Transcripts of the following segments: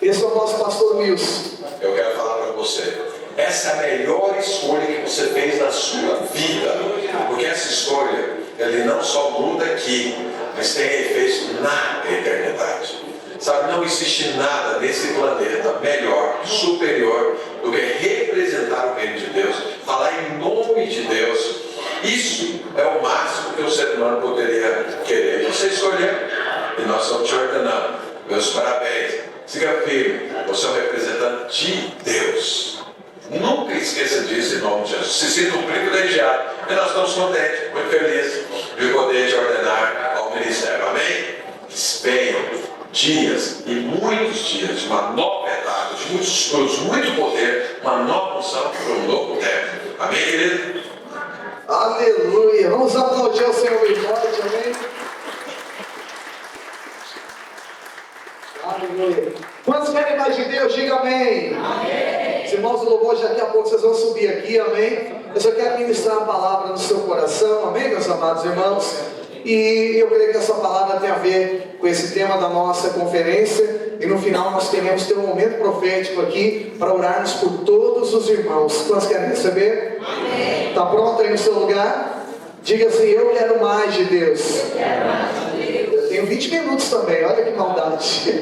Esse é o nosso pastor Wilson. Eu quero falar para você, essa é a melhor escolha que você fez na sua vida, porque essa escolha, ele não só muda aqui, mas tem efeito na eternidade. Sabe, não existe nada nesse planeta melhor, superior, do que representar o reino de Deus, falar em nome de Deus. Isso é o máximo que o ser humano poderia querer. Você escolheu, e nós estamos te ordenando. Meus parabéns. Siga firme, você é um representante de Deus. Nunca esqueça disso em nome de Jesus. Se sinta um privilegiado. E nós estamos contentes, muito felizes de poder te ordenar ao ministério. Amém? Venham dias e muitos dias de uma nova etapa, de muitos frutos, muito poder, uma nova unção para um novo tempo. Amém, querido? Aleluia. Vamos aplaudir ao Senhor bem forte, amém? Aleluia. Quantos querem mais de Deus? Diga amém. Amém. Os irmãos do louvor, daqui a pouco vocês vão subir aqui, amém? Eu só quero ministrar uma palavra no seu coração, amém, meus amados irmãos? E eu creio que essa palavra tem a ver com esse tema da nossa conferência. E no final nós queremos ter um momento profético aqui para orarmos por todos os irmãos. Quantos querem receber? Amém. Está pronto aí no seu lugar? Diga assim: eu quero mais de Deus. Eu quero mais de Deus. Eu tenho 20 minutos também, olha que maldade.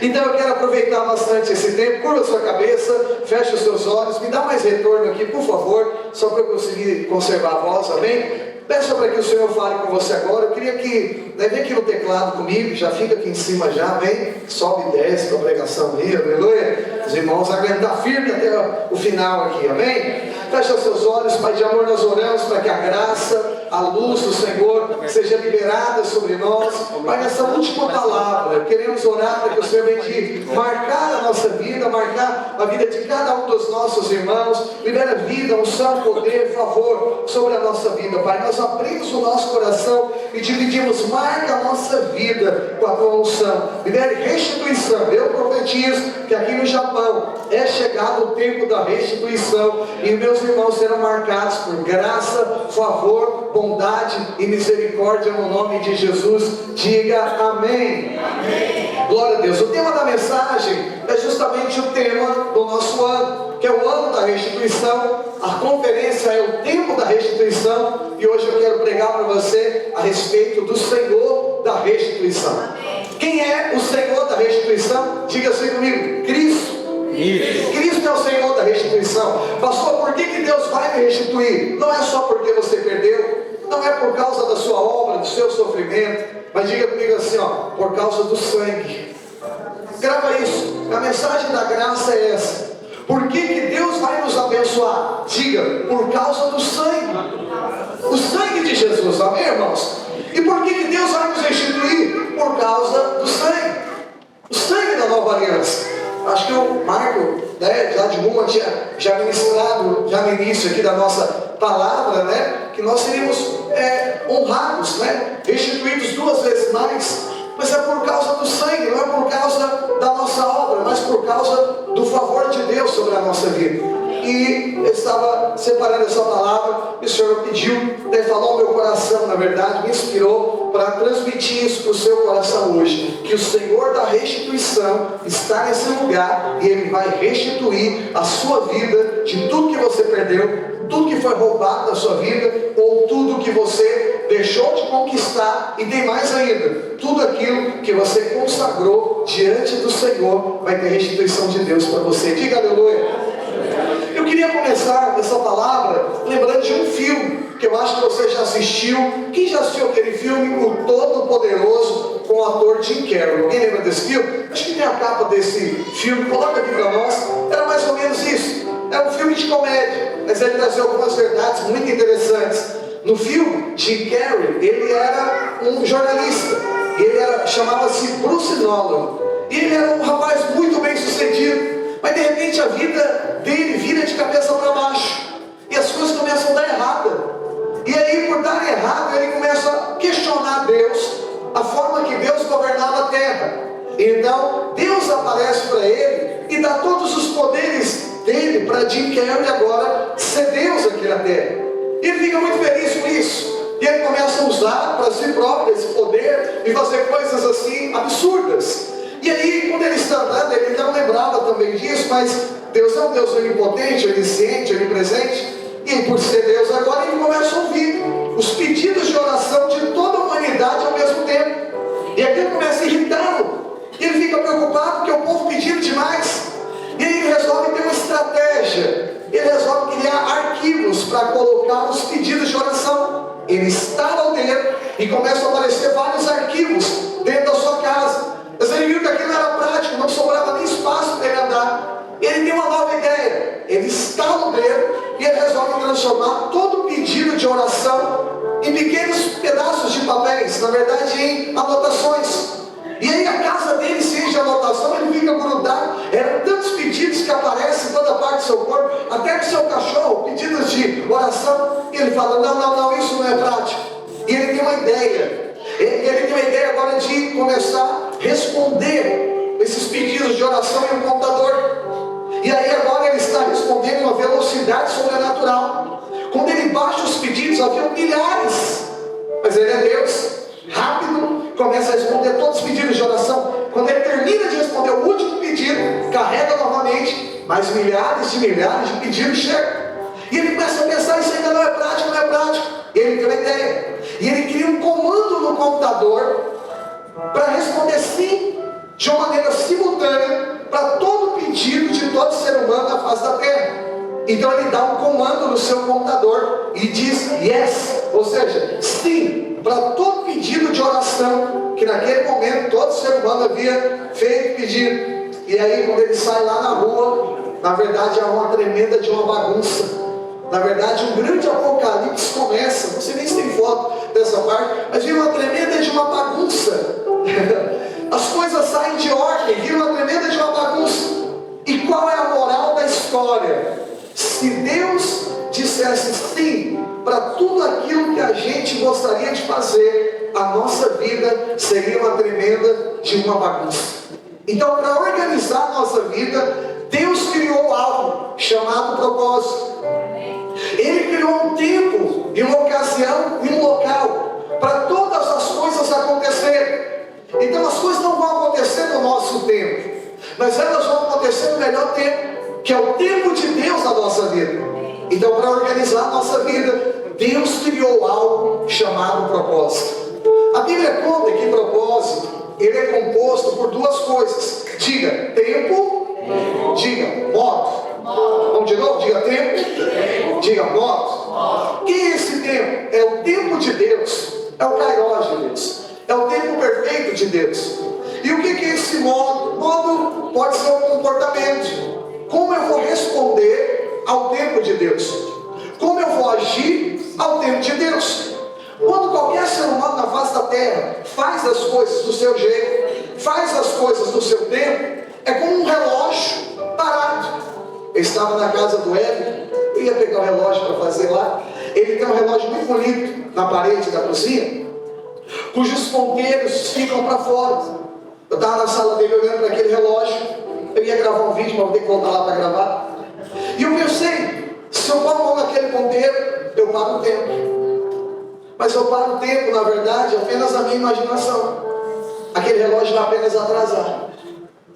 Então eu quero aproveitar bastante esse tempo. Curva a sua cabeça, feche os seus olhos. Me dá mais retorno aqui, por favor, só para eu conseguir conservar a voz, amém? Peço para que o Senhor fale com você agora. Eu queria que, vem aqui no teclado comigo, já fica aqui em cima já, vem, sobe e desce com a pregação aí, aleluia. Os irmãos aguentar firme até o final aqui, amém? Feche os seus olhos, Pai de amor, nós oramos para que a graça, a luz do Senhor seja liberada sobre nós. Pai, nessa última palavra, queremos orar para que o Senhor venha marcar a nossa vida, marcar a vida de cada um dos nossos irmãos. Libera vida, unção, poder, favor sobre a nossa vida, Pai. Nós abrimos o nosso coração e dividimos, marca a nossa vida com a tua unção. Libere restituição. Eu profetizo que aqui no Japão é chegado o tempo da restituição e meus irmãos serão marcados por graça, favor, bondade e misericórdia no nome de Jesus. Diga amém. Amém. Glória a Deus. O tema da mensagem é justamente o tema do nosso ano, que é o ano da restituição. A conferência é o tempo da restituição e hoje eu quero pregar para você a respeito do Senhor da restituição. Amém. Quem é o Senhor da restituição? Diga assim comigo: Cristo. Isso. Cristo é o Senhor da restituição. Pastor, por que Deus vai me restituir? Não é só porque você perdeu, não é por causa da sua obra, do seu sofrimento, mas diga comigo assim, ó, por causa do sangue. Grava isso. A mensagem da graça é essa. Por que Deus vai nos abençoar? Diga, por causa do sangue. O sangue de Jesus, amém, irmãos? E por que Deus vai nos restituir? Por causa do sangue. O sangue da nova aliança. Acho que o Marco, lá de Roma, tinha já ministrado, já no início aqui da nossa palavra, que nós seríamos honrados, restituídos 2 vezes mais. Mas é por causa do sangue, não é por causa da nossa obra, mas por causa do favor de Deus sobre a nossa vida. E eu estava separando essa palavra, e o Senhor pediu, falou ao meu coração, na verdade, me inspirou para transmitir isso para o seu coração hoje, que o Senhor da restituição está nesse lugar, e Ele vai restituir a sua vida de tudo que você perdeu, tudo que foi roubado da sua vida, ou tudo que você deixou de conquistar, e tem mais ainda, tudo aquilo que você consagrou diante do Senhor, vai ter restituição de Deus para você. Diga aleluia. Eu queria começar essa palavra lembrando de um filme que eu acho que você já assistiu. Quem já assistiu aquele filme, O Todo-Poderoso, com o ator Jim Carrey? Alguém lembra desse filme? Acho que tem a capa desse filme, coloca aqui para nós. Era mais ou menos isso. É um filme de comédia, mas ele trazia algumas verdades muito interessantes. No filme, Jim Carrey, ele era um jornalista. Ele chamava-se Bruce Nolan. E ele era um rapaz muito bem sucedido. Mas de repente a vida dele vira de cabeça para baixo. E as coisas começam a dar errada. E aí, por dar errado, ele começa a questionar Deus, a forma que Deus governava a terra. Então, Deus aparece para ele e dá todos os poderes dele para Jim Carrey agora ser Deus aqui na terra. E ele fica muito feliz com isso. E ele começa a usar para si próprio esse poder e fazer coisas assim absurdas. E aí, quando ele está andando, ele não lembrava também disso, mas Deus é um Deus onipotente, onisciente, onipresente. E por ser Deus agora, ele começa a ouvir os pedidos de oração de toda a humanidade ao mesmo tempo. E aquilo começa a irritá-lo. E ele fica preocupado porque o povo pedindo demais. E aí ele resolve ter uma estratégia. Ele resolve criar arquivos para colocar os pedidos de oração. Ele instala o dedo e começam a aparecer vários arquivos dentro da sua casa. Mas ele viu que aquilo era prático, não sobrava nem espaço para ele andar. Ele tem uma nova ideia. Ele instala o dedo e ele resolve transformar todo o pedido de oração em pequenos pedaços de papéis, na verdade em anotações. E aí a casa dele se enche de anotação, ele fica grudado. Eram tantos pedidos que aparecem em toda parte do seu corpo, até do seu cachorro, pedidos de oração. E ele fala, não, isso não é prático. E ele tem uma ideia. Ele tem uma ideia agora de começar a responder esses pedidos de oração em um computador. E aí agora ele está respondendo em uma velocidade sobrenatural. Quando ele baixa os pedidos, havia milhares. Mas ele é Deus, rápido, começa a responder todos os pedidos de oração. Quando ele termina de responder o último pedido, carrega novamente, mas milhares de pedidos chegam. E ele começa a pensar, isso ainda não é prático. E ele tem uma ideia. E ele cria um comando no computador para responder sim, de uma maneira simultânea, para todo pedido de todo ser humano na face da terra. Então ele dá um comando no seu computador e diz yes, ou seja, sim, para todo pedido de oração que naquele momento todo ser humano havia feito pedido. E aí quando ele sai lá na rua, na verdade é uma tremenda de uma bagunça. Na verdade um grande apocalipse começa. Não sei nem se tem foto dessa parte, mas vira uma tremenda de uma bagunça. As coisas saem de ordem, vira uma tremenda de uma bagunça. E qual é a moral da história? Se Deus dissesse sim para tudo aquilo que a gente gostaria de fazer, a nossa vida seria uma tremenda de uma bagunça. Então, para organizar a nossa vida, Deus criou algo chamado propósito. Ele criou um tempo, e uma ocasião, e um local para todas as coisas acontecerem. Então as coisas não vão acontecer no nosso tempo, mas elas vão acontecer no melhor tempo, que é o tempo de Deus na nossa vida. Então, para organizar a nossa vida, Deus criou algo chamado propósito. A Bíblia conta que propósito, ele é composto por duas coisas. Diga tempo, diga modo. Vamos de novo? Diga tempo, diga modo. O que é esse tempo? É o tempo de Deus, é o kairos de Deus, é o tempo perfeito de Deus. E o que é esse modo? Modo pode ser um comportamento. Como eu vou responder ao tempo de Deus? Como eu vou agir ao tempo de Deus? Quando qualquer ser humano na face da terra faz as coisas do seu jeito, faz as coisas do seu tempo, é como um relógio parado. Eu estava na casa do Hélio, eu ia pegar o relógio para fazer lá. Ele tem um relógio muito bonito na parede da cozinha, cujos ponteiros ficam para fora. Eu estava na sala dele olhando para aquele relógio. Eu ia gravar um vídeo, mas vou ter que voltar lá para gravar. E eu pensei, se eu pôr a mão naquele ponteiro, eu paro o tempo. Mas eu paro o tempo, na verdade, apenas a minha imaginação. Aquele relógio vai apenas atrasar.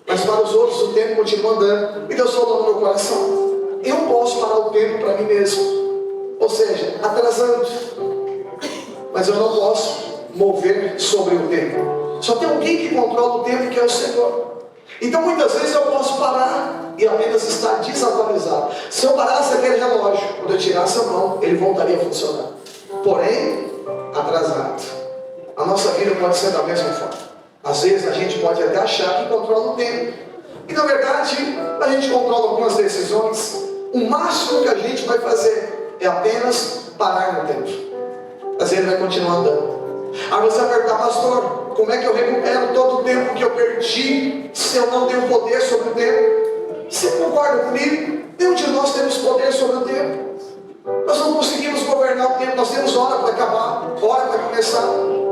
Mas para os outros o tempo continua andando. E Deus falou no meu coração, eu posso parar o tempo para mim mesmo. Ou seja, atrasando. Mas eu não posso mover sobre o tempo. Só tem alguém que controla o tempo, que é o Senhor. Então muitas vezes eu posso parar e apenas estar desatualizado. Se eu parasse aquele relógio, quando eu tirasse a mão, ele voltaria a funcionar. Porém, atrasado. A nossa vida pode ser da mesma forma. Às vezes a gente pode até achar que controla o tempo. E na verdade, a gente controla algumas decisões. O máximo que a gente vai fazer é apenas parar no tempo. Às vezes vai continuar andando. Aí você vai perguntar, pastor, como é que eu recupero todo o tempo que eu perdi se eu não tenho poder sobre o tempo? Você concorda comigo? Nenhum de nós temos poder sobre o tempo. Nós não conseguimos governar o tempo. Nós temos hora para acabar, hora para começar,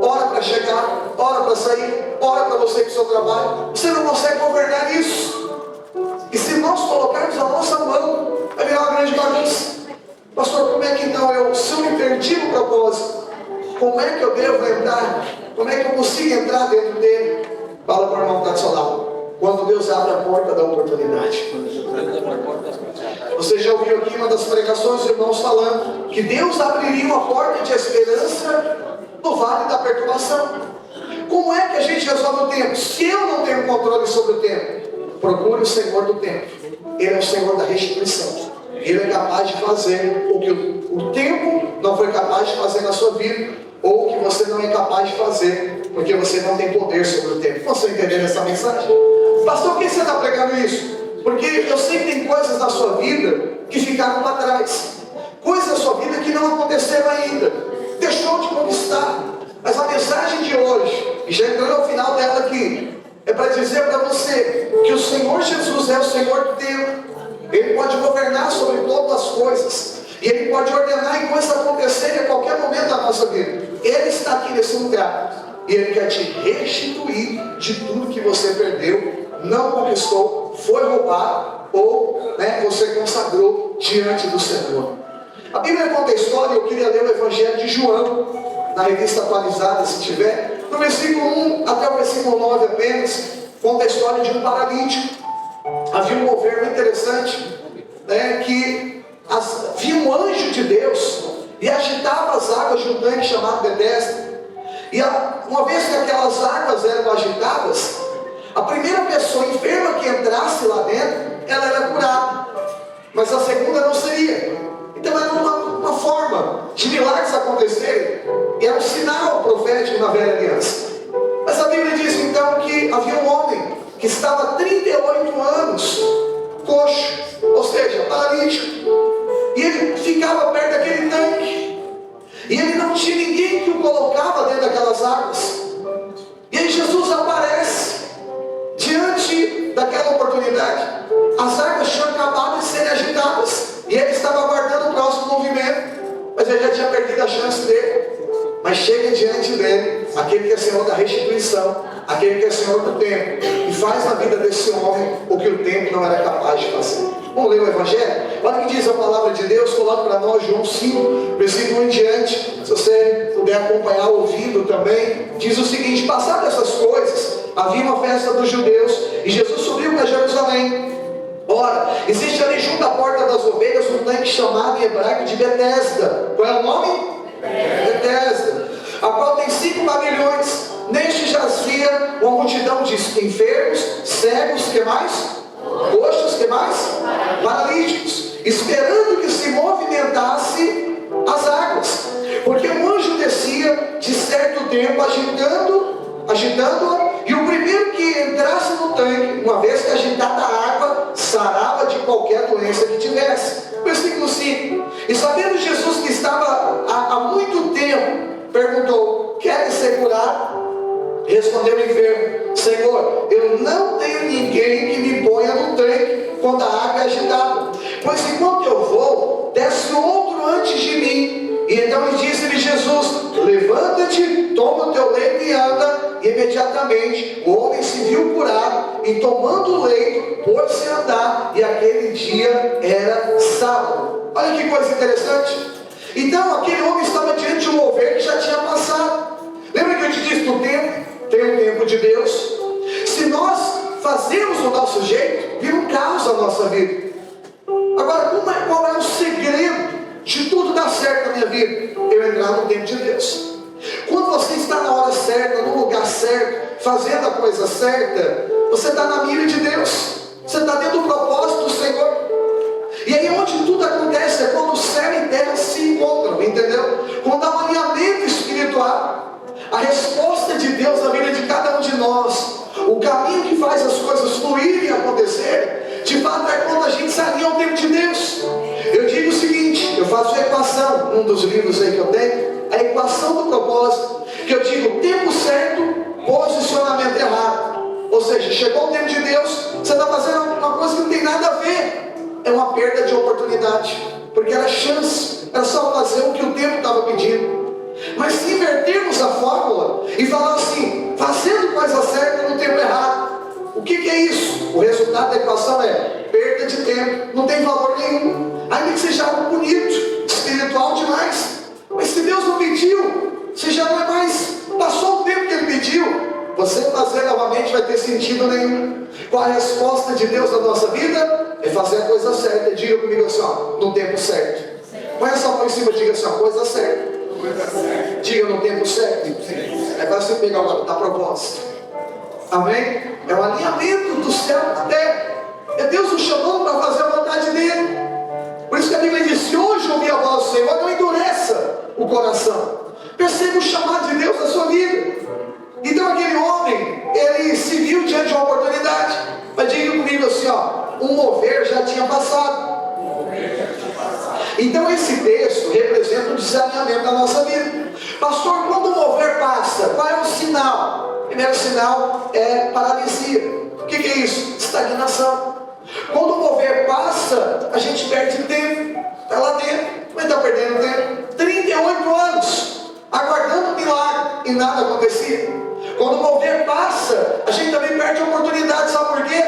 hora para chegar, hora para sair, hora para você ir para o seu trabalho. Você não consegue governar isso. E se nós colocarmos a nossa mão, vai virar uma grande bagunça. Pastor, como é que então se eu me perdi no propósito, como é que eu devo entrar? Como é que eu consigo entrar dentro dele? Fala para o irmão que está do seu lado. Quando Deus abre a porta da oportunidade. Você já ouviu aqui uma das pregações dos irmãos falando que Deus abriria uma porta de esperança no vale da perturbação. Como é que a gente resolve o tempo? Se eu não tenho controle sobre o tempo, procure o Senhor do tempo. Ele é o Senhor da restituição. Ele é capaz de fazer o que o tempo não foi capaz de fazer na sua vida, ou o que você não é capaz de fazer, porque você não tem poder sobre o tempo. Você entendeu essa mensagem? Pastor, por que você está pregando isso? Porque eu sei que tem coisas na sua vida que ficaram para trás. Coisas na sua vida que não aconteceram ainda. Deixou de conquistar. Mas a mensagem de hoje, e já entrando ao final dela aqui, é para dizer para você que o Senhor Jesus é o Senhor do tempo. Ele pode governar sobre todas as coisas. E Ele pode ordenar e coisas acontecerem a qualquer momento da nossa vida. Ele está aqui nesse lugar. E Ele quer te restituir de tudo que você perdeu, não conquistou, foi roubado, ou você consagrou diante do Senhor. A Bíblia conta a história, eu queria ler o Evangelho de João, na revista atualizada, se tiver. No versículo 1 até o versículo 9 apenas, conta a história de um paralítico. Havia um governo interessante, que havia um anjo de Deus e agitava as águas de um tanque chamado Betesda. E uma vez que aquelas águas eram agitadas, a primeira pessoa enferma que entrasse lá dentro, ela era curada, mas a segunda não seria. Então era uma forma de milagres acontecerem, e era um sinal profético na velha aliança. Mas a Bíblia diz então que havia um homem que estava há 38 anos coxo, ou seja, paralítico, e ele ficava perto daquele tanque, e ele não tinha ninguém que o colocava dentro daquelas águas. E aí Jesus aparece diante daquela oportunidade. As águas tinham acabado de serem agitadas e ele estava aguardando o próximo movimento, mas ele já tinha perdido a chance dele. Mas chega diante dele aquele que é Senhor da restituição, aquele que é Senhor do tempo, e faz na vida desse homem o que o tempo não era capaz de fazer. Vamos ler o Evangelho? Olha o que diz a palavra de Deus. Coloca para nós João 5, versículo em diante. Se você puder acompanhar ouvindo também, diz o seguinte: passadas essas coisas, havia uma festa dos judeus, e Jesus subiu para Jerusalém. Ora, existe ali junto à porta das ovelhas um tanque chamado em hebraico de Betesda. Qual é o nome? Betesda, a qual tem 5 pavilhões. Neste jazia uma multidão de enfermos, cegos, que mais? Coxos, que mais? Paralíticos, esperando que se movimentasse as águas, porque um anjo descia de certo tempo agitando-a, e o primeiro que entrasse no tanque, uma vez que agitada a água, sarava de qualquer doença que tivesse. Versículo 5. E sabendo Jesus que estava há muito tempo, perguntou: queres ser curado? Respondeu o enfermo: Senhor, eu não tenho ninguém que me ponha no tanque quando a água é agitada, pois enquanto eu vou, desce outro antes de mim. E então disse-lhe Jesus: levanta-te, toma o teu leito e anda. E imediatamente o homem se viu curado, e tomando o leito, pôs-se a andar, e aquele dia era sábado. Olha que coisa interessante. Então aquele homem estava diante de um mover que já tinha passado. Lembra que eu te disse do tempo? Tem o tempo de Deus. Se nós fazemos o nosso jeito, vira um caos a nossa vida. Agora, qual é o segredo de tudo dar certo na minha vida? Eu entrar no tempo de Deus. Quando você está na hora certa, no lugar certo, fazendo a coisa certa, você está na mira de Deus. Você está dentro do propósito do Senhor. E aí onde tudo acontece é quando o céu e terra se encontram, entendeu? Quando há um alinhamento espiritual. A resposta de Deus na vida de cada um de nós, o caminho que faz as coisas fluírem e acontecerem, de fato é quando a gente se alinha ao tempo de Deus. Eu digo o seguinte, eu faço a equação, um dos livros aí que eu tenho, a equação do propósito, que eu digo tempo certo, posicionamento errado. Ou seja, chegou o tempo de Deus, você está fazendo uma coisa que não tem nada a ver, é uma perda de oportunidade, porque era chance, era só fazer o que o tempo estava pedindo. Mas se invertermos a fórmula e falar assim, fazendo coisa certa no tempo errado, o que é isso? O resultado da equação é perda de tempo, não tem valor nenhum, ainda que seja algo bonito, espiritual demais. Mas se Deus não pediu, você já não é mais, passou o tempo que Ele pediu, você fazer novamente vai ter sentido nenhum. Qual a resposta de Deus na nossa vida? É fazer a coisa certa. Diga comigo assim, ó, no tempo certo. Põe essa mão em cima e diga assim, ó, coisa certa. Diga no tempo certo. É para você pegar a proposta. Amém? É o alinhamento do céu na terra. É Deus nos chamando para fazer a vontade dele. Por isso que a Bíblia diz: se hoje ouvir a voz do Senhor, não endureça o coração. Perceba o chamado de Deus na sua vida. Então aquele homem, ele se viu diante de uma oportunidade. Mas diga comigo assim, ó, um mover já tinha passado. Então esse texto representa um desalinhamento da nossa vida. Pastor, quando o mover passa, qual é o sinal? O primeiro sinal é paralisia. O que é isso? Estagnação. Quando o mover passa, a gente perde tempo. Está lá dentro, mas está perdendo tempo. 38 anos aguardando um milagre e nada acontecia. Quando o mover passa, a gente também perde a oportunidade. Sabe por quê?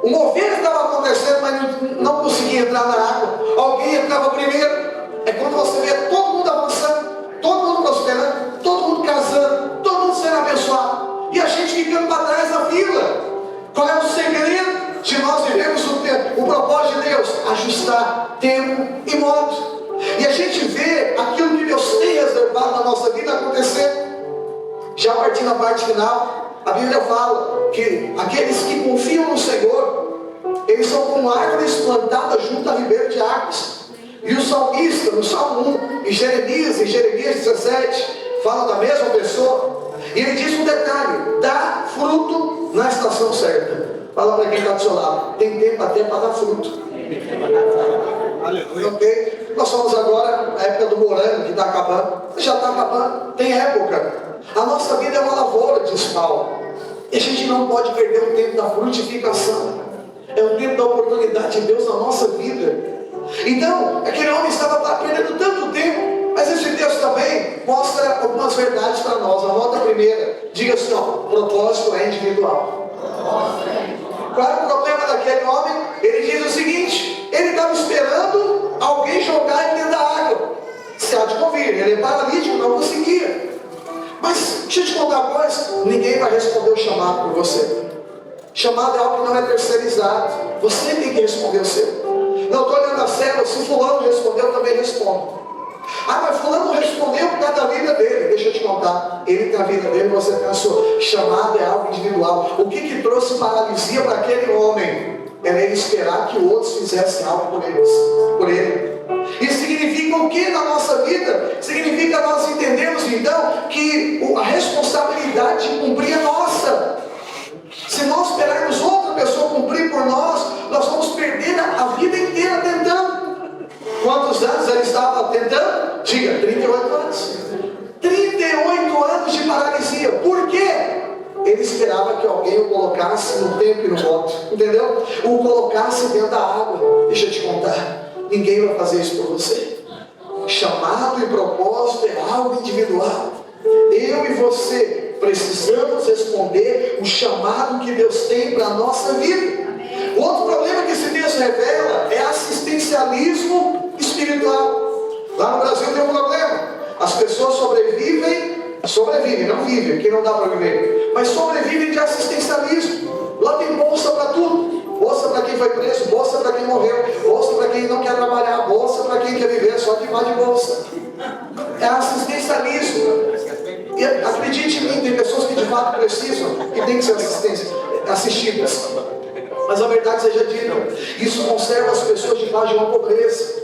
O mover estava acontecendo, mas não conseguia entrar na água. Alguém entrava primeiro. É quando você vê todo mundo avançando, todo mundo prosperando, todo mundo casando, todo mundo sendo abençoado, e a gente ficando para trás da fila. Qual é o segredo de nós vivemos o propósito de Deus? Ajustar tempo e modo. E a gente vê aquilo que Deus tem reservado na nossa vida acontecer. Já partindo da parte final, a Bíblia fala que aqueles que confiam no Senhor, eles são como árvores plantadas junto a ribeiro de águas. E o salmista, no Salmo 1, em Jeremias 17, fala da mesma pessoa. E ele diz um detalhe: dá fruto na estação certa. Fala para quem está do seu lado: tem tempo até para dar fruto. Ok? Nós somos agora na época do morango, que está acabando. Já está acabando, tem época. A nossa vida é uma lavoura, diz Paulo. E a gente não pode perder o tempo da frutificação. É o tempo da oportunidade de Deus na nossa vida. Então, aquele homem estava perdendo tanto tempo. Mas esse texto também mostra algumas verdades para nós. Anota a primeira. Diga assim, ó, propósito é individual. Qual era o problema daquele homem? Ele diz o seguinte: ele estava esperando alguém jogar ele dentro da água. Se há de convir, ele é paralítico, não conseguia. Mas deixa eu te contar uma coisa: ninguém vai responder o chamado por você. Chamado é algo que não é terceirizado. Você tem que responder o seu. Não estou olhando a célula, se fulano respondeu, eu também respondo. Ah, mas fulano não respondeu por causa da vida dele. Deixa eu te contar, ele tem a vida dele, você tem a sua. Chamado é algo individual. O que trouxe paralisia para aquele homem? Era ele esperar que outros fizessem algo por ele. Isso significa o que na nossa vida? Significa nós entendermos então que a responsabilidade de cumprir é nossa. Se nós esperarmos outra pessoa cumprir por nós, nós vamos perder a vida inteira tentando. Quantos anos ele estava tentando? Diga, 38 anos. 38 anos de paralisia. Por quê? Ele esperava que alguém o colocasse no tempo e no modo. Entendeu? O colocasse dentro da água. Deixa eu te contar, ninguém vai fazer isso por você. Chamado e propósito é algo individual. Eu e você precisamos responder o chamado que Deus tem para a nossa vida. Outro problema que esse texto revela é assistencialismo espiritual. Lá no Brasil tem um problema. As pessoas sobrevivem, não vivem, porque não dá para viver, mas sobrevivem de assistencialismo. Lá tem bolsa para tudo. Bolsa para quem foi preso, bolsa para quem morreu, bolsa para quem não quer trabalhar, bolsa para quem quer viver só de bolsa. É assistencialismo. E acredite em mim, tem pessoas que de fato precisam, que têm que ser assistidas. Mas a verdade seja dita, isso conserva as pessoas debaixo de uma pobreza.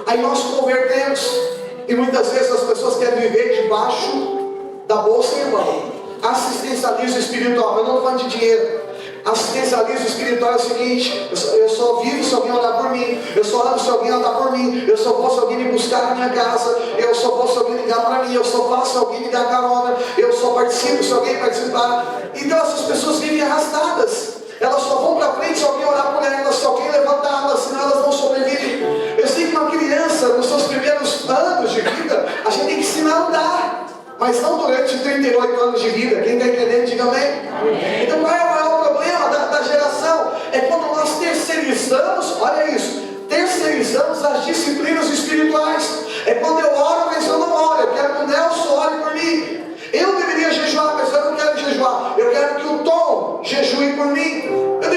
Aí nós convertemos, e muitas vezes as pessoas querem viver debaixo da bolsa, irmão. Assistencialismo espiritual, eu não estou falando de dinheiro. Assistencialismo espiritual é o seguinte: eu só vivo se alguém orar por mim, eu só ando se alguém andar por mim, eu só vou se alguém me buscar na minha casa, eu só vou se alguém ligar para mim, eu só faço se alguém me dar carona, eu só participo se alguém participar. Então essas pessoas vivem arrastadas. Elas só vão para frente se alguém orar por elas, se alguém levantar elas, senão elas não sobrevivem. Eu sei que uma criança, nos seus primeiros anos de vida, a gente tem que ensinar a andar, mas não durante 38 anos de vida. Quem está entendendo, diga amém. Então qual é o maior problema da geração? É quando nós terceirizamos, olha isso, terceirizamos as disciplinas espirituais. É quando eu oro, mas eu não oro, eu quero que o Nelson ore por mim. Eu deveria jejuar, mas eu não quero jejuar. Eu quero que o Tom jejue por mim. Eu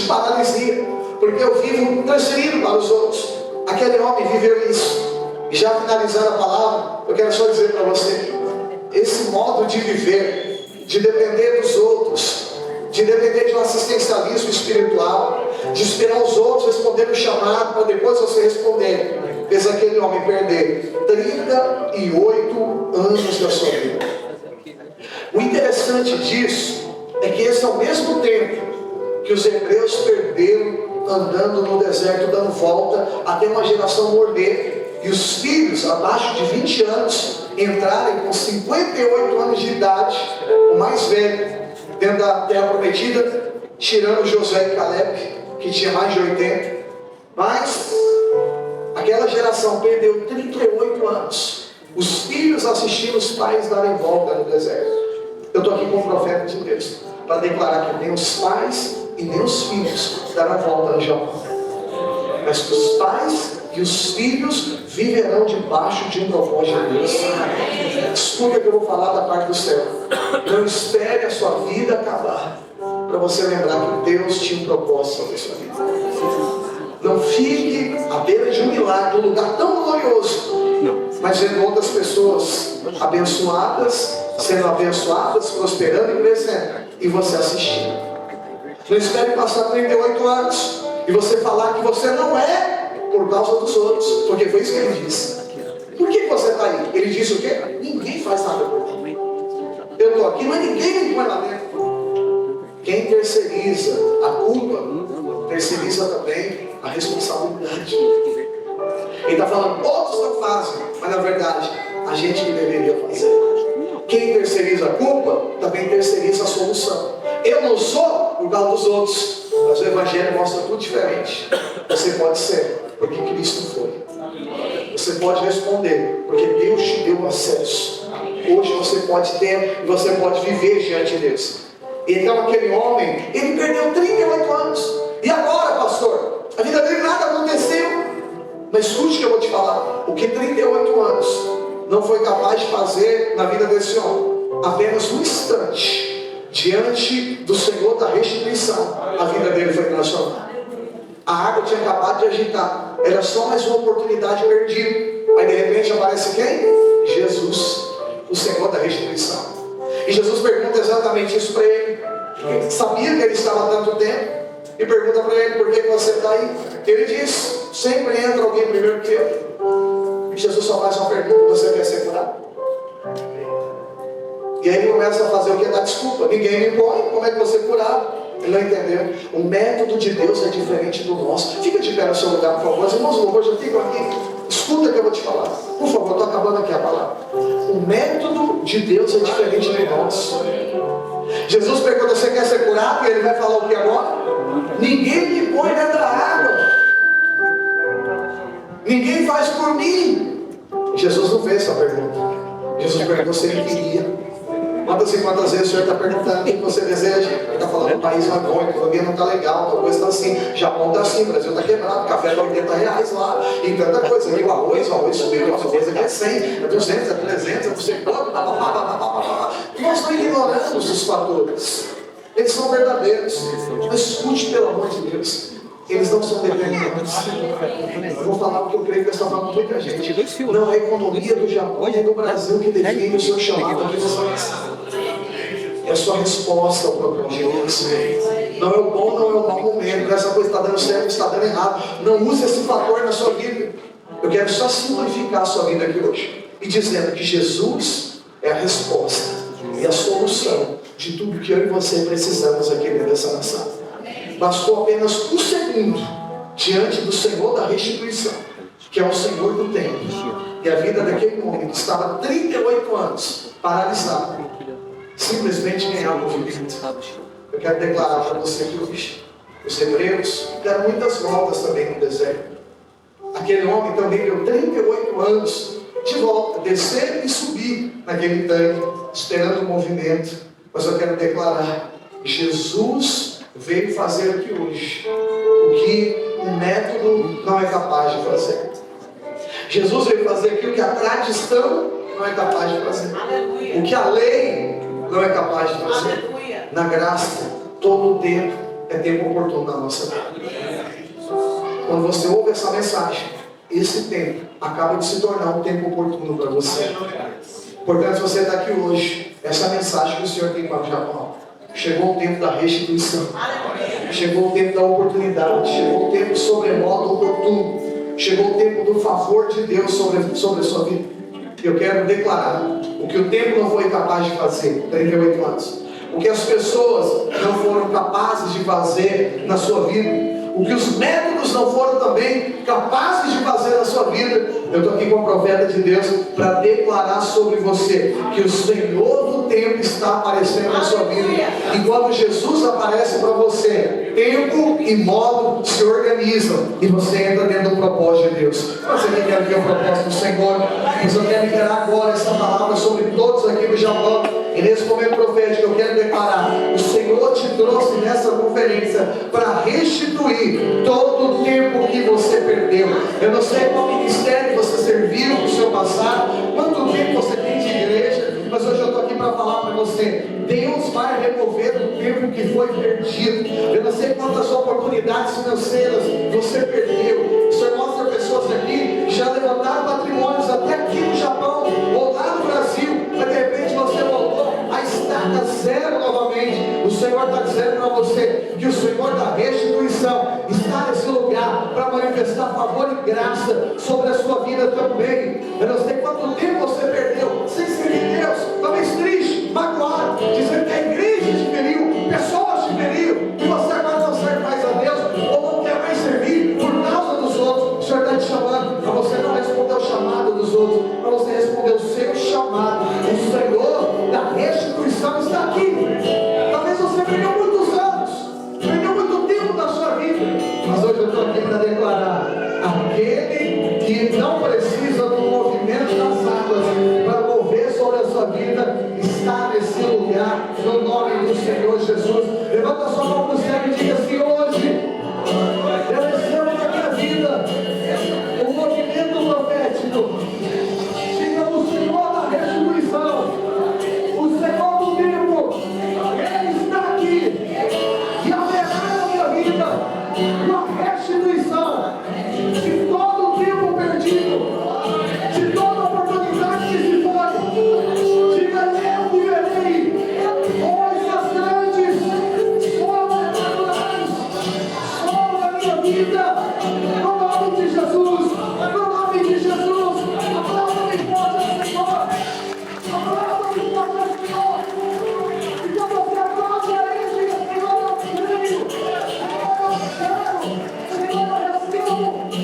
paralisia, porque eu vivo transferindo para os outros. Aquele homem viveu isso. E já finalizando a palavra, eu quero só dizer para você, esse modo de viver, de depender dos outros, de depender de um assistencialismo espiritual, de esperar os outros responder o chamado para depois você responder, fez aquele homem perder 38 anos da sua vida. O interessante disso é que esse é o mesmo tempo que os hebreus perderam andando no deserto, dando volta, até uma geração morder, e os filhos abaixo de 20 anos entrarem com 58 anos de idade, o mais velho, dentro da terra prometida, tirando Josué e Caleb, que tinha mais de 80. Mas aquela geração perdeu 38 anos. Os filhos assistindo os pais darem volta no deserto. Eu estou aqui como profeta de Deus para declarar que nem os pais e nem os filhos darão volta no Japão, mas que os pais e os filhos viverão debaixo de um propósito de Deus. Escuta que eu vou falar da parte do céu. Não espere a sua vida acabar para você lembrar que Deus tinha um propósito sobre a sua vida. Não fique à beira de um milagre, um lugar tão glorioso, mas vendo outras pessoas abençoadas, sendo abençoadas, prosperando e crescendo, e você assistindo. Não espere passar 38 anos e você falar que você não é por causa dos outros, porque foi isso que ele disse. Por que você está aí? Ele disse o quê? Ninguém faz nada por mim. Eu estou aqui, mas ninguém me põe lá dentro. Quem terceiriza a culpa, terceiriza também a responsabilidade. Ele está falando, todos não fazem, mas na verdade, a gente que deveria fazer. Quem terceiriza a culpa, também terceiriza a solução. Eu não sou por causa dos outros, mas o Evangelho mostra tudo diferente. Você pode ser, porque Cristo foi. Você pode responder, porque Deus te deu acesso. Hoje você pode ter, e você pode viver diante de Deus. Então aquele homem, ele perdeu 38 anos. E agora, pastor? A vida dele nada aconteceu. Mas escute o que eu vou te falar. O que 38 anos não foi capaz de fazer na vida desse homem, apenas um instante, diante do Senhor da restituição, a vida dele foi transformada. A água tinha acabado de agitar, era só mais uma oportunidade perdida. Aí de repente aparece quem? Jesus, o Senhor da restituição. E Jesus pergunta exatamente isso para ele. Ele sabia que ele estava há tanto tempo, e pergunta para ele, por que você está aí? Ele diz, sempre entra alguém primeiro que eu. E Jesus só faz uma pergunta, você quer ser curado? E aí ele começa a fazer o que? Dar desculpa. Ninguém me põe, como é que você é curado? Ele não entendeu. O método de Deus é diferente do nosso. Fica de pé no seu lugar, por favor. Os irmãos do louvor já ficam aqui. Escuta o que eu vou te falar. Por favor, estou acabando aqui a palavra. O método de Deus é diferente do nosso. Jesus pergunta, você quer ser curado? E ele vai falar o que agora? Ninguém me põe dentro da água. Ninguém faz por mim. Jesus não fez essa pergunta. Jesus perguntou se ele queria. Quantas vezes o Senhor está perguntando o que você deseja? Ele está falando, o país vai bom, a economia não está legal, a coisa está assim, Japão está assim, o Brasil está quebrado, café está R$80 lá, e tanta coisa. E o arroz subiu, o arroz aqui é 100, é 200, é 300, é não sei quanto, Nós não ignoramos os fatores. Eles são verdadeiros. Mas escute, pelo amor de Deus. Eles não são determinantes. Eu vou falar porque eu creio que Deus está falando com muita gente. Não é a economia do Japão e do Brasil que define o seu chamado aqui nessa nação. É a sua resposta ao propósito de Deus. Não é o bom, não é o mau momento. Essa coisa está dando certo, está dando errado. Não use esse fator na sua vida. Eu quero só simplificar a sua vida aqui hoje. E dizendo que Jesus é a resposta e a solução de tudo que eu e você precisamos aqui dentro dessa nação. Bastou apenas um segundo diante do Senhor da restituição, que é o Senhor do tempo, e a vida daquele homem que estava 38 anos paralisado, simplesmente ganhar o movimento. Eu quero declarar para você que hoje os hebreus deram muitas voltas também no deserto. Aquele homem também deu 38 anos de volta, descer e subir naquele tanque, esperando o movimento. Mas eu quero declarar, Jesus veio fazer aqui hoje o que o método não é capaz de fazer. Jesus veio fazer aqui o que a tradição não é capaz de fazer. O que a lei não é capaz de fazer. Na graça, todo o tempo é é tempo oportuno na nossa vida. Quando você ouve essa mensagem, esse tempo acaba de se tornar um tempo oportuno para você. Portanto, se você está aqui hoje, essa mensagem que o Senhor tem para o Japão, chegou o tempo da restituição, chegou o tempo da oportunidade, chegou o tempo sobremodo oportuno, chegou o tempo do favor de Deus sobre a sua vida. Eu quero declarar o que o tempo não foi capaz de fazer, 38 anos, o que as pessoas não foram capazes de fazer na sua vida, o que os métodos não foram também capazes de fazer na sua vida. Eu estou aqui com a profeta de Deus para declarar sobre você que o Senhor do tempo está aparecendo na sua vida. E quando Jesus aparece para você, tempo e modo se organizam e você entra dentro do propósito de Deus. Você que quer ver o propósito do Senhor, mas eu quero liberar agora essa palavra sobre todos aqui do Japão. E nesse momento profético eu quero declarar: o Senhor te trouxe nessa conferência para restituir todo o tempo que você perdeu. Eu não sei qual ministério você serviu no seu passado, quanto tempo você tem de igreja, mas hoje eu estou aqui para falar para você: Deus vai remover o tempo que foi perdido. Eu não sei quantas oportunidades financeiras você perdeu. O Senhor mostra pessoas aqui que já levantaram patrimônios até aqui no Japão ou lá no Brasil, mas de repente você voltou a estaca zero novamente. O Senhor está dizendo para você que o Senhor da restituição está nesse lugar para manifestar favor e graça sobre a sua vida também. Eu não sei quanto tempo você perdeu sem servir Deus, talvez triste, magoado, dizendo que a igreja te feriu, pessoas te feriram, e você agora não serve mais a Deus, ou não quer mais servir por causa dos outros. O Senhor está te chamando para você não responder o chamado dos outros, para você responder o seu chamado. O Senhor da restituição está aqui. Talvez você perdeu muitos anos, perdeu muito tempo da sua vida, mas hoje eu estou aqui para declarar: aquele que não precisa do movimento das águas para mover sobre a sua vida está nesse lugar, no nome do Senhor Jesus. Levanta a sua mão para o céu e diga assim: hoje eu recebo na minha vida um movimento profético. Diga: o Senhor da restituição, o Senhor do tempo, Ele está aqui, e haverá na minha vida uma restituição de todo o tempo perdido, de toda oportunidade que se foi. Diga: eu viverei coisas grandes, sobrenaturais sobre a minha vida, no nome de Jesus, no nome de Jesus. Aplauda-me forte ao Senhor, aplauda-me forte ao Senhor. E quando você aplaude a Ele, diga: Senhor, eu creio, Senhor, eu recebo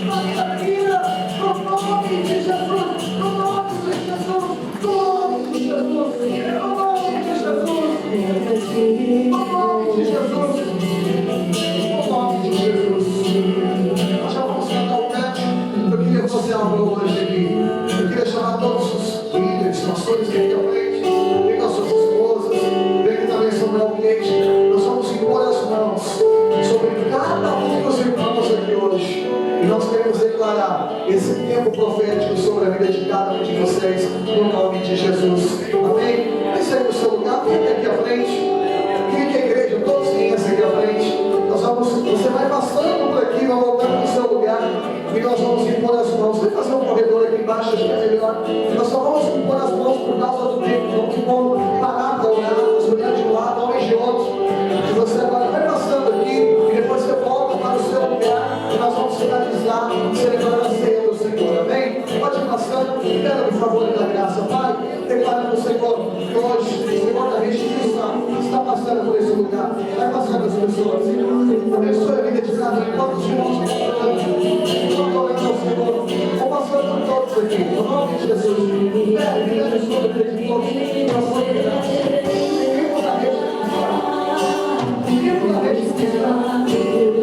na minha vida, no nome de Jesus, no nome de Jesus, no nome de Jesus, no nome de Jesus, no nome de Jesus, no nome de Jesus. Nós já vamos cantar o canto. Eu queria fazer algo hoje aqui. Eu queria chamar todos os líderes, pastores que aqui à frente, vem com as suas esposas, vem aqui também sobre o ambiente. Nós vamos impor as mãos sobre cada um dos irmãos aqui hoje. E nós queremos declarar esse tempo profético sobre a vida de cada um de vocês, no nome de Jesus. Amém? Vai sair do seu lugar, vem aqui à frente. Vem aqui à igreja, todos vinham aqui à frente. Você vai passando por aqui, vai voltando para o seu lugar. E nós vamos impor as mãos. Vem fazer um corredor aqui embaixo, acho que é melhor. Nós só vamos impor as mãos por causa do tempo. Vamos impor parar para orar, as mulheres de um lado, homens de outro. E você agora vai passando aqui, e depois você volta para o seu lugar. E nós vamos finalizar, celebrando a ceia do Senhor. Amém? Pode ir passando, pega por favor da graça, Pai. Declarando o Senhor que hoje, o Senhor da restituição está passando por esse lugar. Vai passando as pessoas. Abençoe a vida de cada um. Quantos irmãos estão orando ao Senhor? Vou passando por todos aqui, no nome de Jesus. Me abençoe a vida de todos. Vivo da restituição. Vivo da restituição.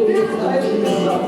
Vivo da restituição.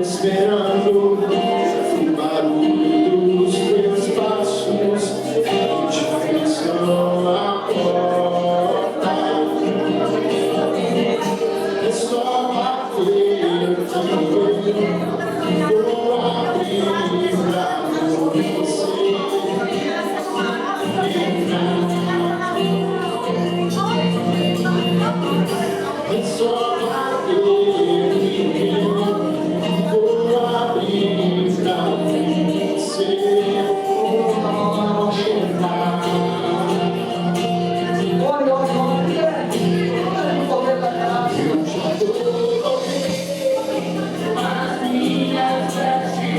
Esperando o barulho dos teus passos, notificação na porta. É só bater aqui, vou abrir pra você entrar. É só bater aqui. Vou abrir pra você chegar. Olha, poder da casa. Eu já coloquei as minhas vestes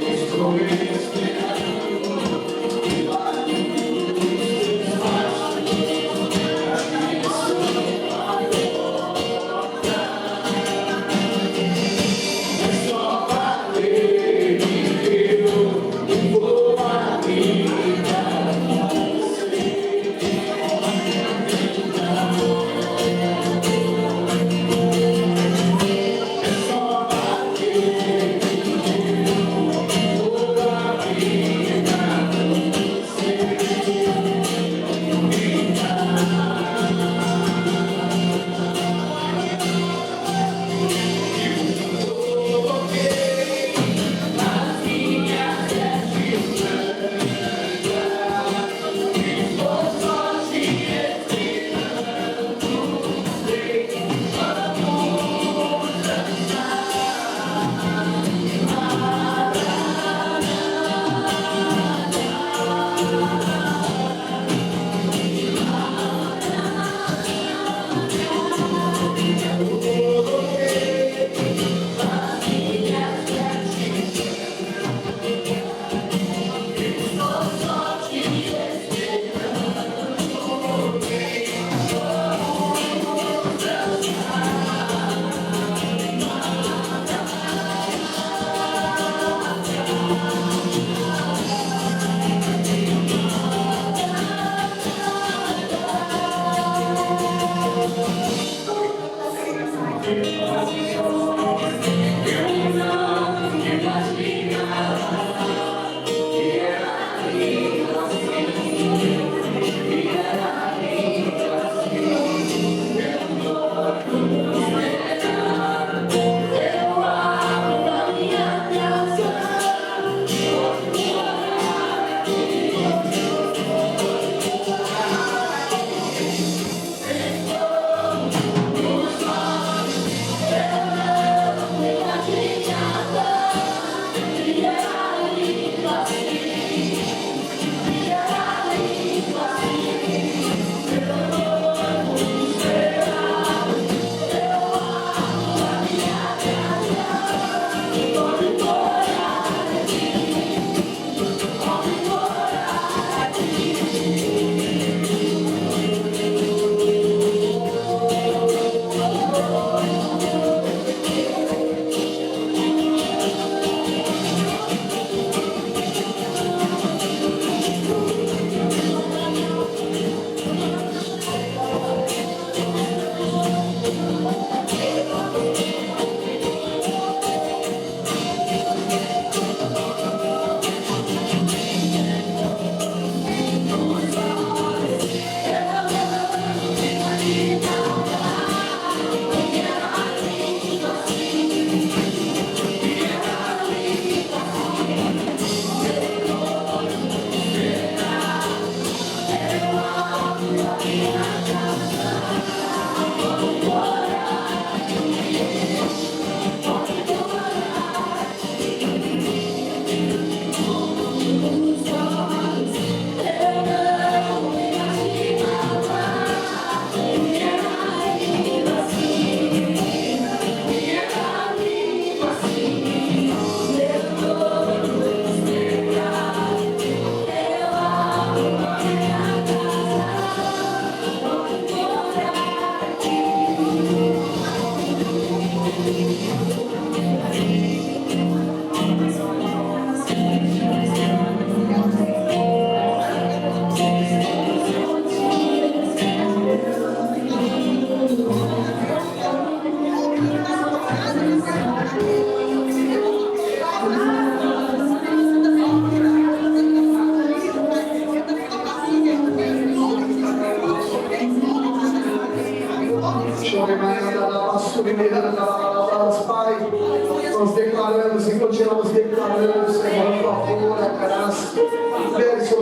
estou aqui esperando.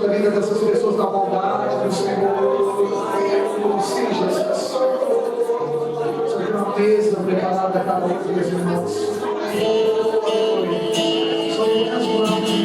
sobre a vida dessas pessoas na bondade do Senhor. Sim, Jesus. Sobre uma mesa preparada a cada um dos irmãos. Sobre as mãos.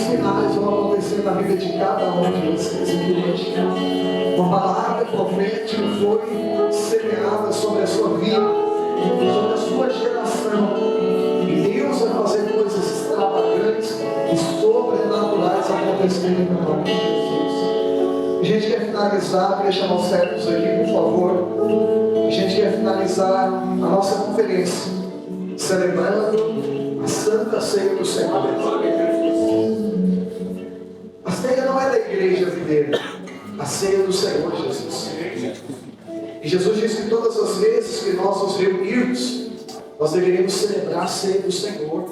finais vão acontecer na vida de cada um de vocês aqui hoje. Uma palavra profética foi semeada sobre a sua vida, sobre a sua geração. E Deus vai fazer coisas extravagantes e sobrenaturais acontecerem no nome de Jesus. A gente quer finalizar, queria chamar os servos aqui, por favor. A gente quer finalizar a nossa conferência, celebrando a Santa Ceia do Senhor. A ceia não é da igreja videira, a ceia do Senhor Jesus. E Jesus disse que todas as vezes que nós nos reunirmos, nós deveríamos celebrar a ceia do Senhor.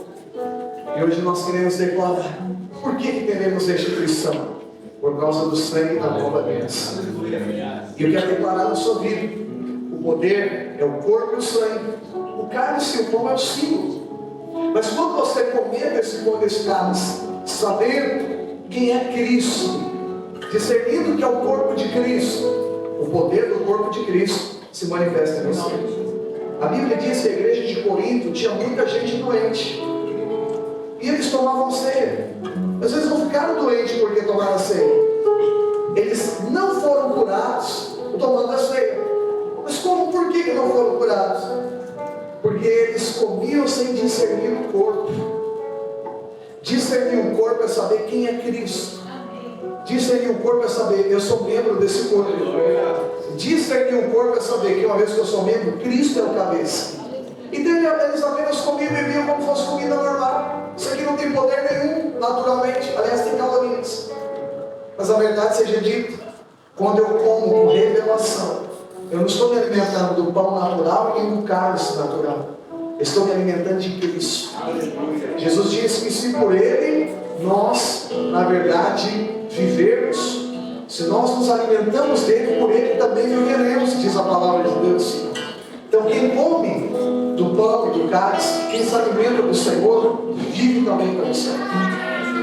E hoje nós queremos declarar: por que teremos instituição? Por causa do sangue da nova aliança. E eu quero declarar na sua vida: o poder é o corpo e o sangue, o cálice e o pão é o símbolo. Mas quando você comer desse pão desse cálice, sabendo quem é Cristo, discernindo que é o corpo de Cristo, o poder do corpo de Cristo se manifesta em você. A Bíblia diz que a igreja de Corinto tinha muita gente doente, e eles tomavam ceia. Às vezes não ficaram doentes porque tomaram a ceia, eles não foram curados tomando a ceia. Mas como, por que não foram curados? Porque eles comiam sem discernir o corpo. Discernir o corpo é saber quem é Cristo. Discernir o corpo é saber: eu sou membro desse corpo. Discernir o corpo é saber que uma vez que eu sou membro, Cristo é o cabeça. Então eles apenas comiam e bebiam como fosse comida normal. Isso aqui não tem poder nenhum, naturalmente. Aliás, tem calorias. Mas a verdade seja dita, quando eu como com revelação, eu não estou me alimentando do pão natural nem do cálice natural. Eu estou me alimentando de Cristo. Jesus disse que se por Ele nós, na verdade, vivermos, se nós nos alimentamos dele, por Ele também viveremos, diz a palavra de Deus. Então quem come do pão e do cálice, quem se alimenta do Senhor, vive também pelo Senhor.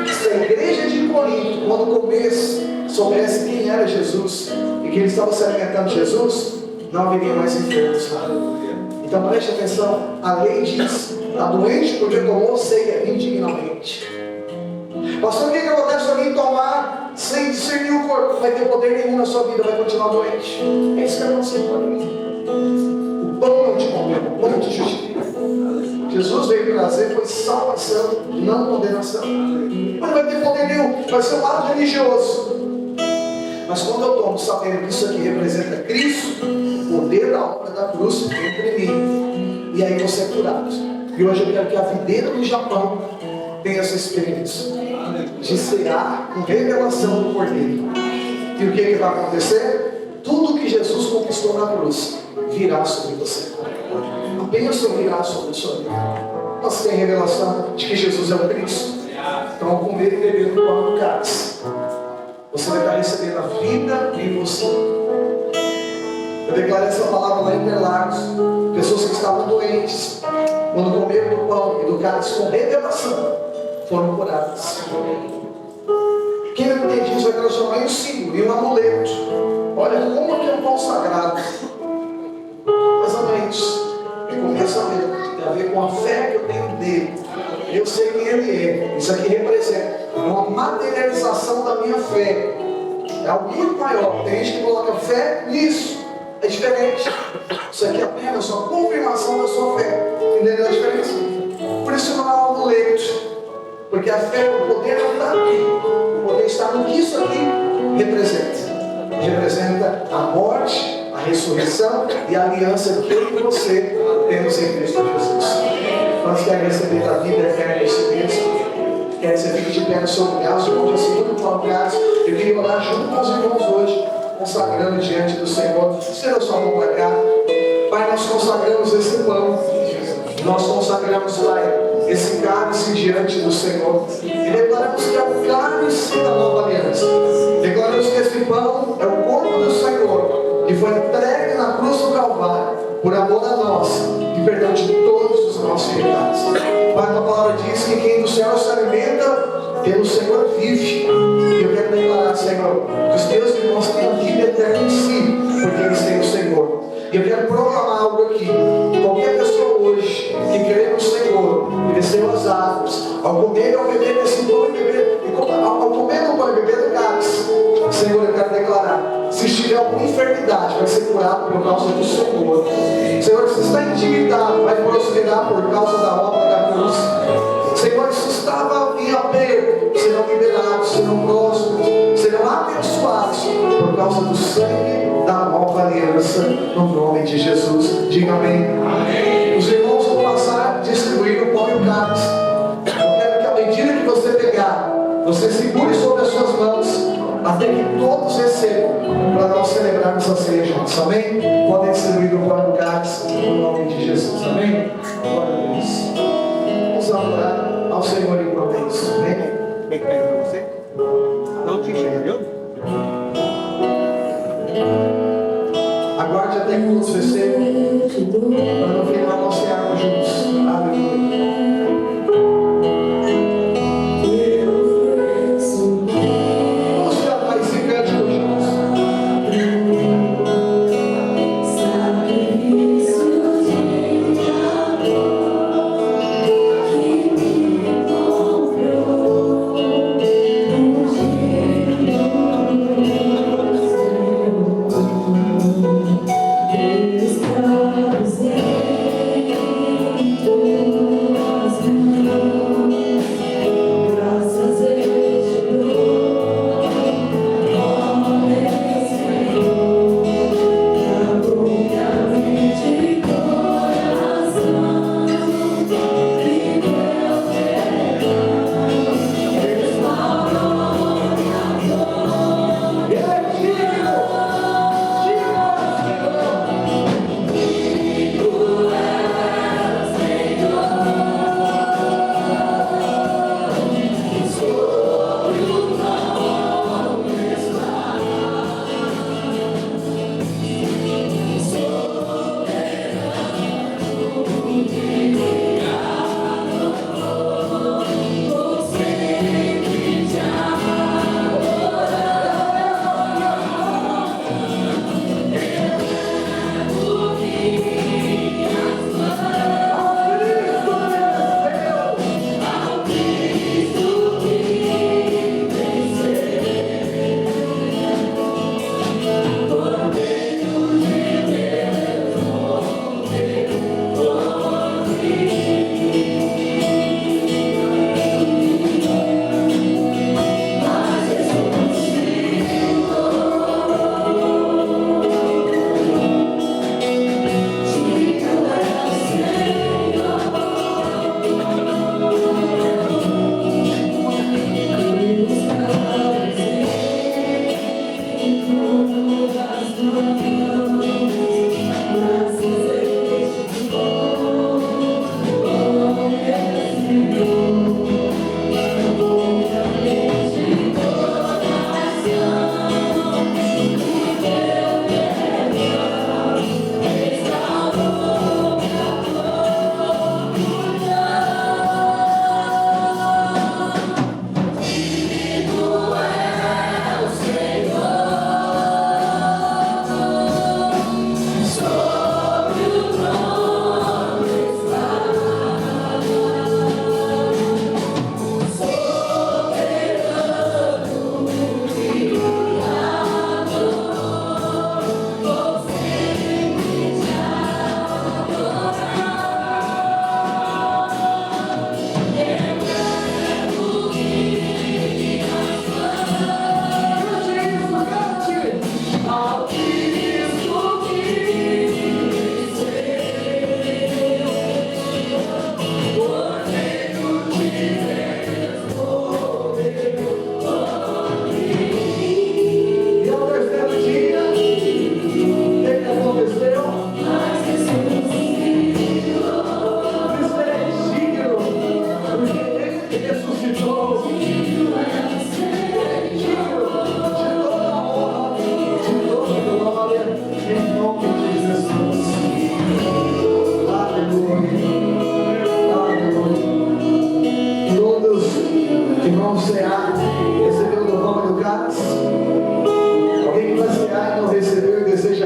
Se a igreja de Corinto, quando comesse, soubesse quem era Jesus e que ele estava se alimentando de Jesus, não haveria mais enfermos. Então preste atenção, a lei diz: está doente porque tomou ceia indignamente. Pastor, o que acontece se alguém tomar sem discernir o corpo? Não vai ter poder nenhum na sua vida, vai continuar doente. É isso que aconteceu com mim. O pão não te condena, o pão te justifica. Jesus veio trazer foi salvação, não condenação. Mas não vai ter poder nenhum, vai ser um ato religioso. Mas quando eu tomo sabendo que isso aqui representa Cristo, o poder da obra da cruz entra em mim, e aí você é curado. E hoje eu quero que a videira do Japão tenha essa experiência de cear com revelação do Cordeiro. E o que vai acontecer? Tudo que Jesus conquistou na cruz virá sobre você. A bênção virá sobre a sua vida. Você tem revelação de que Jesus é o Cristo. Então, ao comer e beber do pão do cálice, você vai estar recebendo a vida em você. Eu declarei essa palavra lá em Interlagos. Pessoas que estavam doentes, quando comeram do pão e do cálice com revelação, foram curadas. Quem não entende isso vai transformar em um símbolo, em um amuleto. Olha como que é um pão sagrado. Mas amém, é começa a ver, tem a ver com a fé que eu tenho dele. Eu sei quem ele é. Isso aqui representa uma materialização da minha fé. É algo muito maior. Tem gente que coloca fé nisso. É diferente. Isso aqui é apenas uma confirmação da sua fé. Entendeu a diferença? Por isso não é um amuleto. Porque a fé, o poder não está aqui. O poder está no que isso aqui representa. Representa a morte, a ressurreição e a aliança que eu e você temos em Cristo Jesus. Nós queremos receber a vida eterna nesse Cristo. Quer dizer, fique de pé no seu lugar, os irmãos assim, tudo para o caso. Eu queria orar junto com os irmãos hoje, consagrando diante do Senhor. Estenda a sua mão para cá. Pai, nós consagramos esse pão. Nós consagramos, Pai, esse cálice diante do Senhor. E declaramos que é o cálice da nova aliança. Declaramos que esse pão é o corpo do Senhor, que foi entregue na cruz do Calvário, por amor a nós, e perdão de todos os nossos pecados. Pai, a palavra diz que quem do céu se alimenta, pelo Senhor vive. E eu quero declarar, Senhor, que os teus irmãos têm a vida eterna em si, porque eles têm o Senhor. E eu quero proclamar algo aqui. Qualquer pessoa hoje que crê no Senhor e desceu as árvores, ao comer e ao beber desse pão e beber, e como Senhor, eu quero declarar, se estiver alguma enfermidade, vai ser curado por causa do Senhor. Senhor, se está endividado, vai prosperar por causa da obra da cruz. Senhor, se estava em aperto, serão liberados, serão prósperos, serão abençoados por causa do sangue da nova aliança, no nome de Jesus. Diga amém. Amém. Os irmãos vão passar distribuindo o pão e o cálice. Eu quero que à medida que você pegar, você segure sobre as suas mãos, até que todos recebam, para nós celebrarmos a ceia juntos. Amém? Podem distribuir o pão e o cálice, no nome de Jesus. Amém? Glória a Deus. Vamos adorar ao Senhor enquanto é isso. Amém? Bem que pega pra você? Dá um t-shirt, entendeu? Aguarde até que todos recebam, para no final nós cearmos juntos. Aleluia. Vamos cantar esse cântico juntos.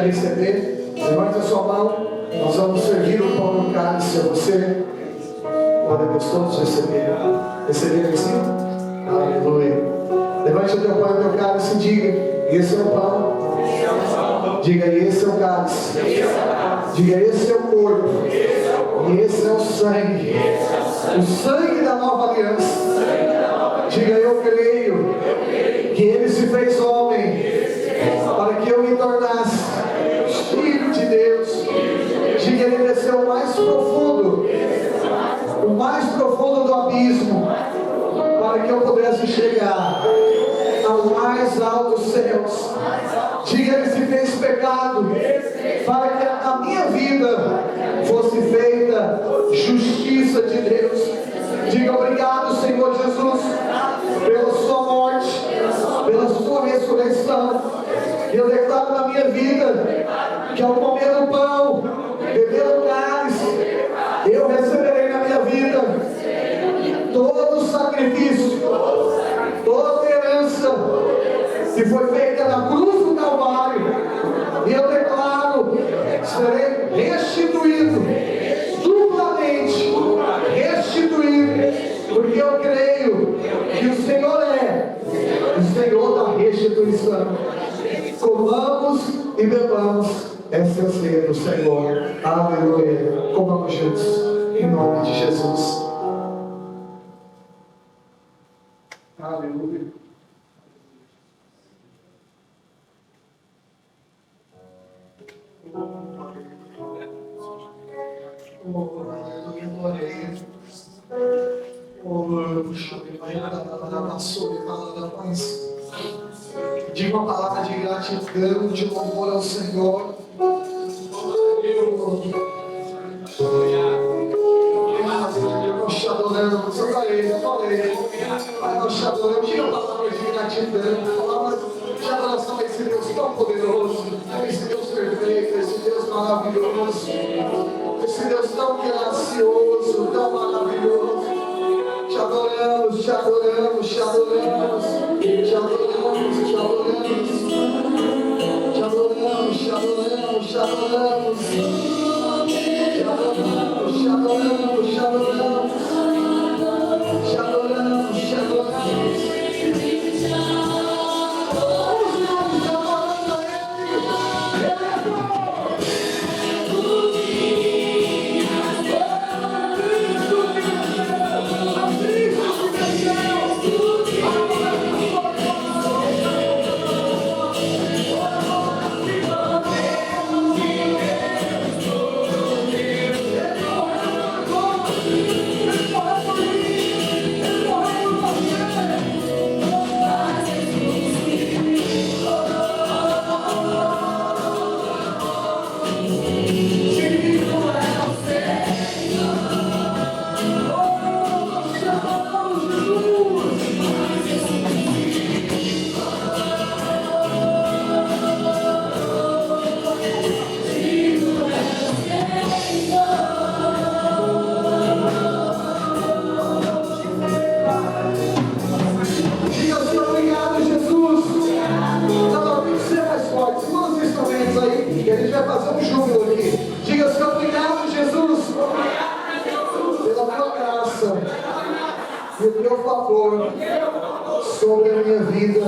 receber, levante a sua mão, nós vamos servir o pão no cálice a você. Glória a Deus, todos receberam. Receberam sim? Aleluia. Levante o teu pão e o teu cálice e diga: esse é o pão. Diga, esse é o cálice. Diga, esse é o corpo. E esse é o sangue. O sangue da nova aliança. Diga, eu creio que Ele se fez homem para que eu me tornasse filho de Deus. Diga, Ele desceu o mais profundo do abismo, para que eu pudesse chegar ao mais alto dos céus. Diga, Ele se fez pecado para que a minha vida fosse feita justiça de Deus. Diga, obrigado, Senhor Jesus, pela sua morte, pela sua ressurreição. Eu declaro na minha vida que ao comer o pão, beber o cálice, eu receberei na minha vida todo o sacrifício, toda a herança que foi feita na cruz do Calvário. E eu declaro, serei restituído, duplamente restituído, porque eu creio que o Senhor é o Senhor da restituição. Comamos e bebamos, essa é a ceia do Senhor. Aleluia. Comamos juntos, em nome de Jesus. Aleluia. Oh, aleluia, glória a Ele. Oh, diga uma palavra de gratidão, de louvor ao Senhor. Nós te adoramos, eu falei. Nós te adoramos, diga uma palavra de gratidão, palavra de adoração a esse Deus tão poderoso, esse Deus perfeito, esse Deus maravilhoso, esse Deus tão gracioso, tão maravilhoso. Te adoramos, te adoramos, te adoramos, te adoramos, te adoramos, te adoramos, te adoramos, te adoramos, te adoramos, te adoramos, te adoramos, te adoramos, te adoramos. Sobre a minha vida,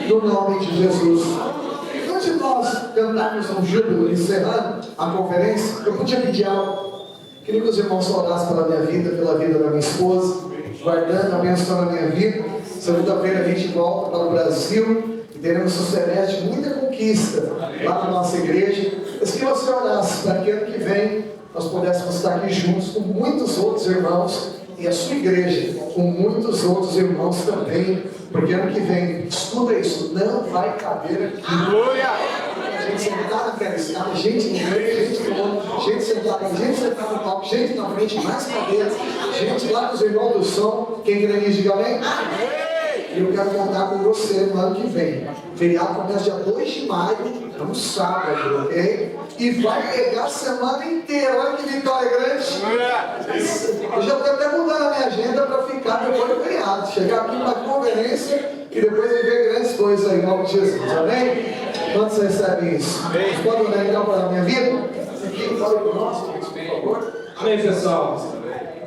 no nome de Jesus. Antes de nós cantarmos um júbilo, encerrando a conferência, eu podia pedir algo. Queria que os irmãos orassem pela minha vida, pela vida da minha esposa, guardando, abençoando a minha vida. Segunda-feira a gente volta para o Brasil e teremos sucesso, muita conquista lá na nossa igreja. Mas que você orasse para que ano que vem nós pudéssemos estar aqui juntos com muitos outros irmãos e a sua igreja com muitos outros irmãos também, porque ano que vem, escuta isso, não vai caber aqui. A gente sentada naquela escada, gente no meio, gente no outro, gente sentada no palco, gente na frente, mais cadeiras, gente lá com os irmãos do som. Quem crê nisso, diga amém? E eu quero contar com você no ano que vem. Feriado começa dia 2 de maio, é um sábado, ok? E vai pegar a semana inteira. Olha que vitória grande. Eu já estou até mudando a minha agenda para ficar depois do feriado. Chegar aqui para a conferência e depois viver grandes coisas aí, em nome de Jesus. Amém? Quantos recebem isso? Vocês podem olhar então para a minha vida? Aqui, fala para nós, por favor. Amém, pessoal?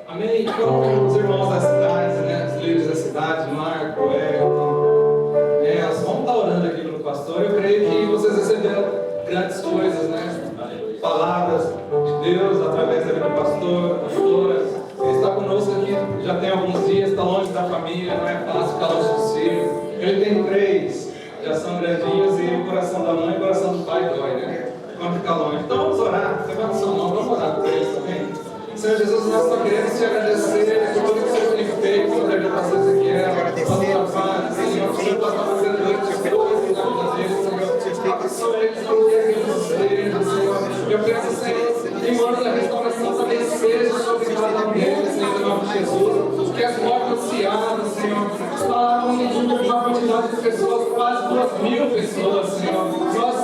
Amém? Então, os irmãos das cidades, né? Os líderes das cidades, Marco, Nelson, vamos estar orando aqui pelo queremos te agradecer por tudo que o Senhor tem feito sobre a vida do pastor Ezequiel, pelo trabalho, Senhor, que o Senhor está fazendo durante as coisas na vida dele, Senhor. Abençoe eles onde quer que eles estejam, Senhor. Eu peço, Senhor, que o ano da restauração também seja sobre cada um deles, Senhor, em nome de Jesus. Que as portas se abram, Senhor. Falaram de uma quantidade de pessoas, quase 2.000 pessoas, Senhor. Nós